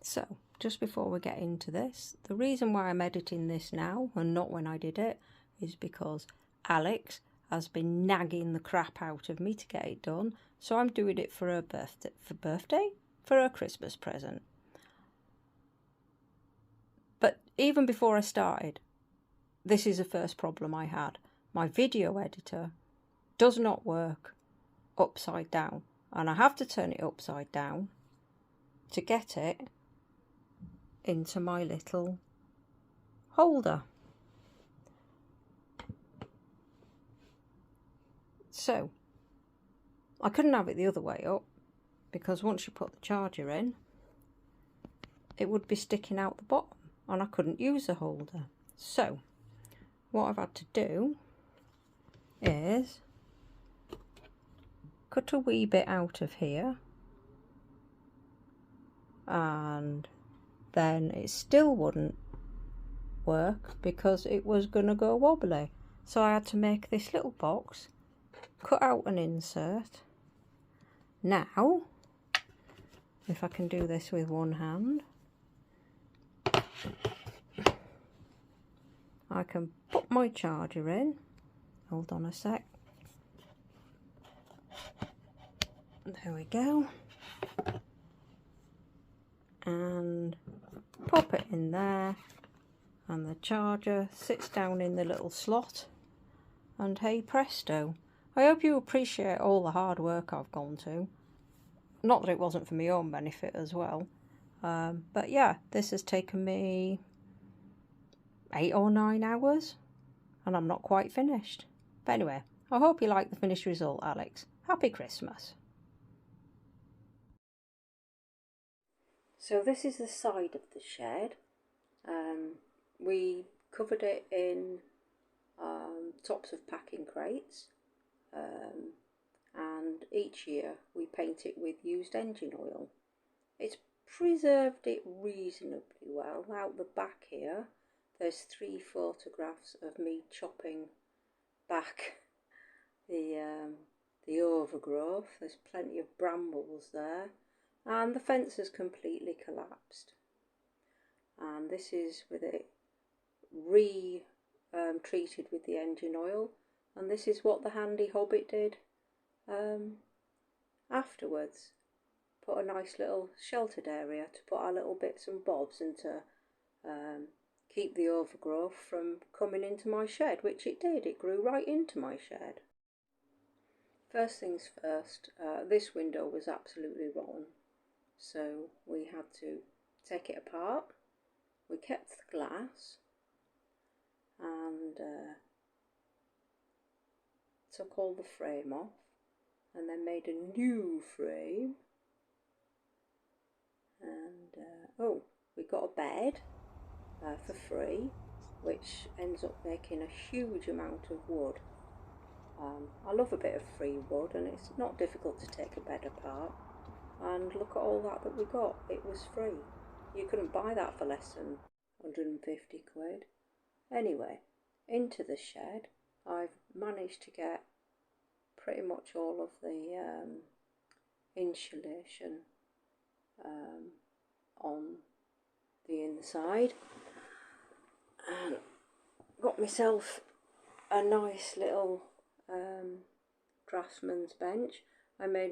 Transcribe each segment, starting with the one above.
So, just before we get into this, the reason why I'm editing this now and not when I did it is because Alex has been nagging the crap out of me to get it done. So I'm doing it for her birthday, for her Christmas present. But even before I started, this is the first problem I had. My video editor does not work upside down, and I have to turn it upside down to get it into my little holder. So I couldn't have it the other way up, because once you put the charger in, it would be sticking out the bottom and I couldn't use the holder. So what I've had to do is cut a wee bit out of here, and then it still wouldn't work because it was going to go wobbly. So I had to make this little box, cut out an insert. Now, if I can do this with one hand, I can put my charger in. Hold on a sec. There we go. And pop it in there, and the charger sits down in the little slot, and hey presto. I hope you appreciate all the hard work I've gone to. Not that it wasn't for my own benefit as well. But yeah, this has taken me 8 or 9 hours, and I'm not quite finished. But anyway, I hope you like the finished result, Alex. Happy Christmas. So this is the side of the shed. We covered it in tops of packing crates, and each year we paint it with used engine oil. It's preserved it reasonably well. Out the back here, there's 3 photographs of me chopping back the overgrowth. There's plenty of brambles there, and the fence has completely collapsed. And this is with it treated with the engine oil, and this is what the handy hobbit did afterwards. Put a nice little sheltered area to put our little bits and bobs, and to keep the overgrowth from coming into my shed, which it did. It grew right into my shed. First things first, this window was absolutely rotten, so we had to take it apart. We kept the glass and took all the frame off, and then made a new frame. And oh, we got a bed for free, which ends up making a huge amount of wood. I love a bit of free wood, and it's not difficult to take a bed apart. And look at all that we got. It was free. You couldn't buy that for less than 150 quid. Anyway, into the shed, I've managed to get pretty much all of the insulation on the inside, and got myself a nice little draftsman's bench. I made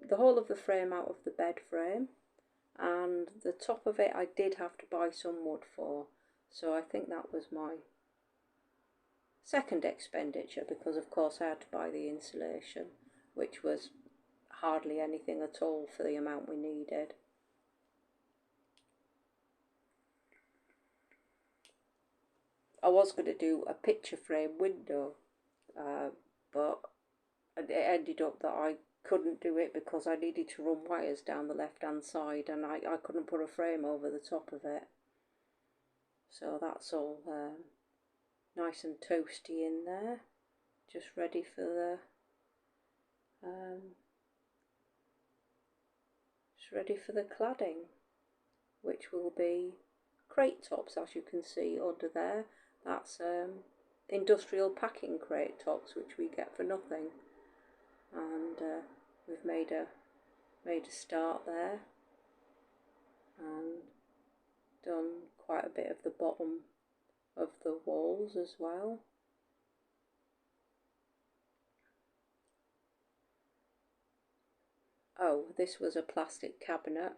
the whole of the frame out of the bed frame, and the top of it I did have to buy some wood for, so I think that was my second expenditure, because of course I had to buy the insulation, which was hardly anything at all for the amount we needed. I was going to do a picture frame window, but it ended up that I couldn't do it because I needed to run wires down the left hand side, and I couldn't put a frame over the top of it. So that's all nice and toasty in there, just ready for the cladding, which will be crate tops, as you can see under there. That's industrial packing crate tops, which we get for nothing, and we've made a start there. and done quite a bit of the bottom of the walls as well. Oh, this was a plastic cabinet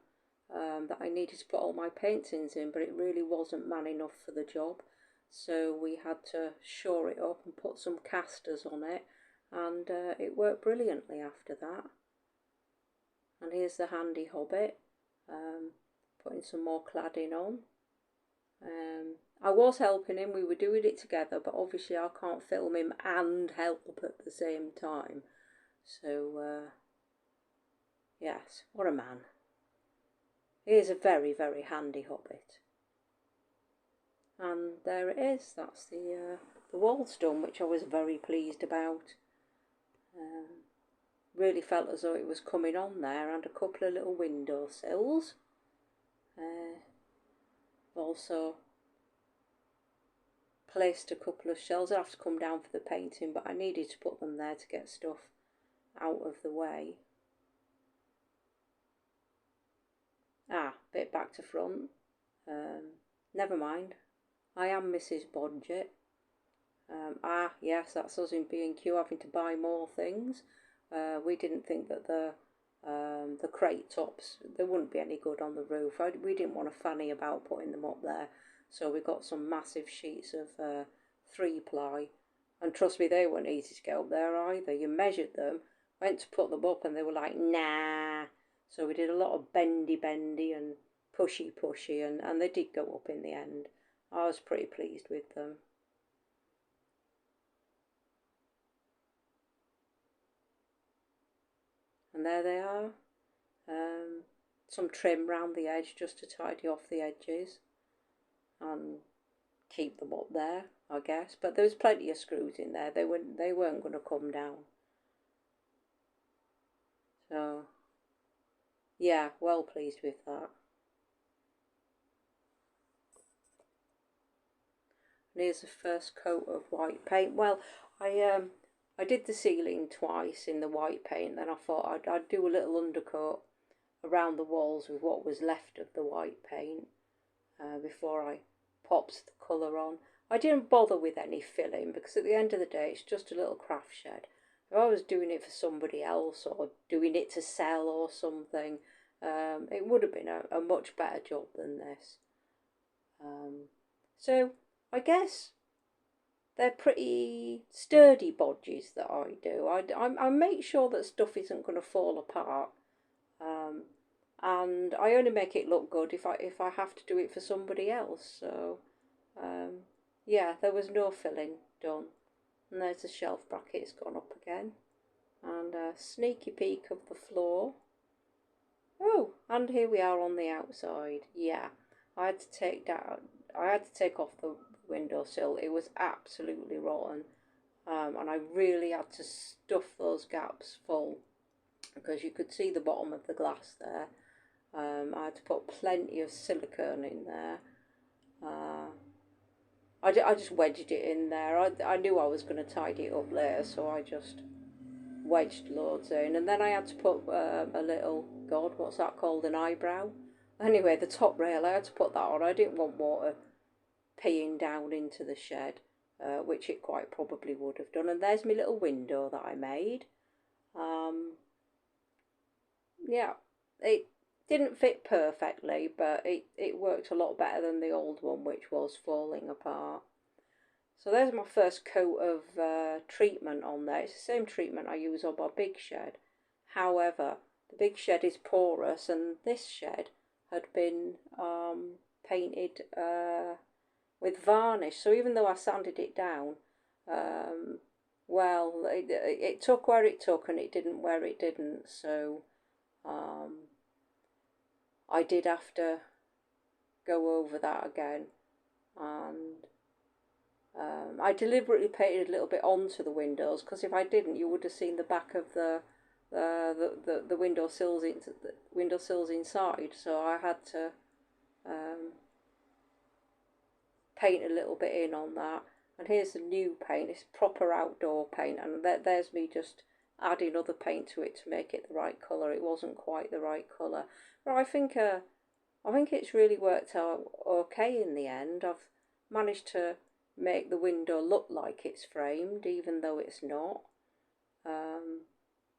that I needed to put all my paintings in, but it really wasn't man enough for the job. So we had to shore it up and put some casters on it, and it worked brilliantly after that. And here's the handy hobbit, putting some more cladding on. I was helping him, we were doing it together, but obviously I can't film him and help at the same time. So, yes, what a man. He is a very, very handy hobbit. And there it is, that's the walls done, which I was very pleased about. Really felt as though it was coming on there, and a couple of little window sills. Also placed a couple of shelves. I have to come down for the painting, but I needed to put them there to get stuff out of the way. Bit back to front. Never mind. I am Mrs. Bodge-it. Yes, that's us in B&Q having to buy more things. We didn't think that the crate tops, they wouldn't be any good on the roof. We didn't want to fanny about putting them up there, so we got some massive sheets of 3-ply, and trust me, they weren't easy to get up there either. You measured them, went to put them up, and they were like, nah. So we did a lot of bendy and pushy, and they did go up in the end. I was pretty pleased with them. And there they are. Some trim round the edge just to tidy off the edges and keep them up there, I guess. But there was plenty of screws in there. They weren't going to come down. So yeah, well pleased with that. And here's the first coat of white paint. Well, I did the ceiling twice in the white paint. Then I thought I'd do a little undercoat around the walls with what was left of the white paint before I popped the colour on. I didn't bother with any filling because at the end of the day it's just a little craft shed. If I was doing it for somebody else or doing it to sell or something, it would have been a much better job than this. So I guess they're pretty sturdy bodges that I do. I make sure that stuff isn't going to fall apart. And I only make it look good if I have to do it for somebody else. So yeah, there was no filling done. And there's the shelf brackets gone up again. And a sneaky peek of the floor. Oh, and here we are on the outside. Yeah, I had to take off the windowsill. It was absolutely rotten. And I really had to stuff those gaps full because you could see the bottom of the glass there. I had to put plenty of silicone in there. I just wedged it in there. I knew I was going to tidy it up later, so I just wedged loads in. And then I had to put a little, God, what's that called, an eyebrow? Anyway, the top rail, I had to put that on. I didn't want water peeing down into the shed, which it quite probably would have done. And there's my little window that I made. Yeah, it didn't fit perfectly, but it worked a lot better than the old one, which was falling apart. So there's my first coat of treatment on there. It's the same treatment I use on my big shed. However, the big shed is porous, and this shed had been painted with varnish. So even though I sanded it down, well, it took where it took, and it didn't where it didn't. So I did have to go over that again, and I deliberately painted a little bit onto the windows because if I didn't, you would have seen the back of the windowsills inside. So I had to paint a little bit in on that. And here's the new paint. It's proper outdoor paint, and there's me just adding other paint to it to make it the right colour. It wasn't quite the right colour, but I think a I think it's really worked out okay in the end. I've managed to make the window look like it's framed, even though it's not.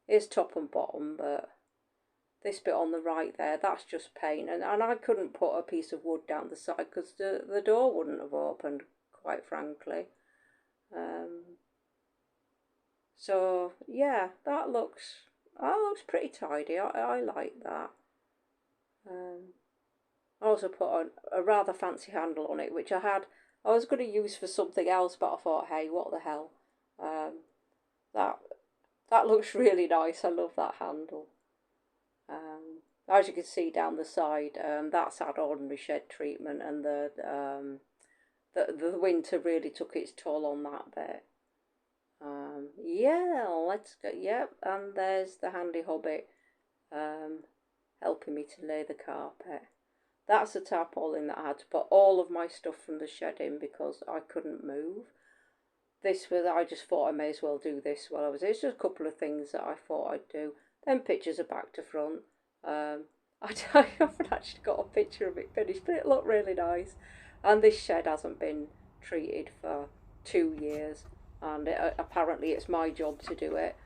It's top and bottom, but this bit on the right there, that's just paint. And I couldn't put a piece of wood down the side because the door wouldn't have opened, quite frankly. So yeah, that looks pretty tidy. I like that. I also put a rather fancy handle on it, which I was going to use for something else, but I thought, hey, what the hell? That that looks really nice. I love that handle. As you can see down the side, that's had ordinary shed treatment, and the winter really took its toll on that bit. Yeah, let's go. Yep, and there's the handy hobbit helping me to lay the carpet. That's a tarpaulin that I had to put all of my stuff from the shed in because I couldn't move. I just thought I may as well do this while I was there. It's just a couple of things that I thought I'd do. Then pictures are back to front. I haven't actually got a picture of it finished, but it looked really nice. And this shed hasn't been treated for 2 years, and apparently it's my job to do it.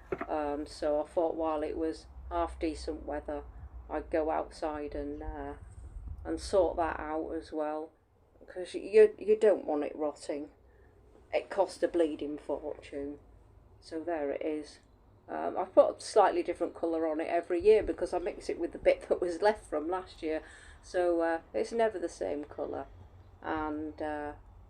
So I thought while it was half decent weather, I'd go outside and sort that out as well, because you don't want it rotting. It cost a bleeding fortune. So there it is. I've put a slightly different colour on it every year because I mix it with the bit that was left from last year. So it's never the same colour. And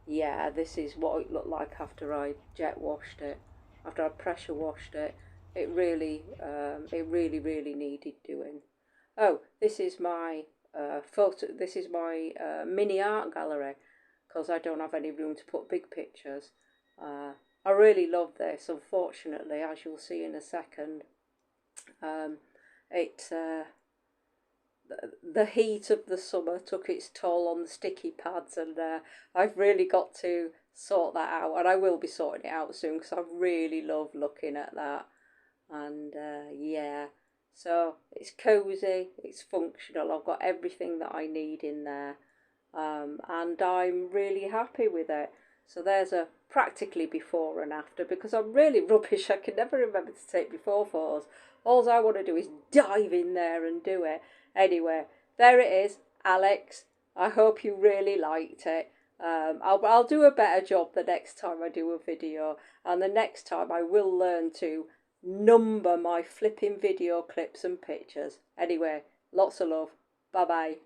yeah, this is what it looked like after I jet washed it. After I pressure washed it. It really needed doing. Oh, this is my photo. This is my mini art gallery because I don't have any room to put big pictures. I really love this. Unfortunately, as you'll see in a second, the heat of the summer took its toll on the sticky pads, and I've really got to sort that out, and I will be sorting it out soon because I really love looking at that. And yeah, so it's cozy, it's functional, I've got everything that I need in there, and I'm really happy with it. So there's a practically before and after, because I'm really rubbish. I can never remember to take before photos. All I want to do is dive in there and do it. Anyway, there it is, Alex. I hope you really liked it. I'll do a better job the next time I do a video, and the next time I will learn to number my flipping video clips and pictures. Anyway, lots of love. Bye bye.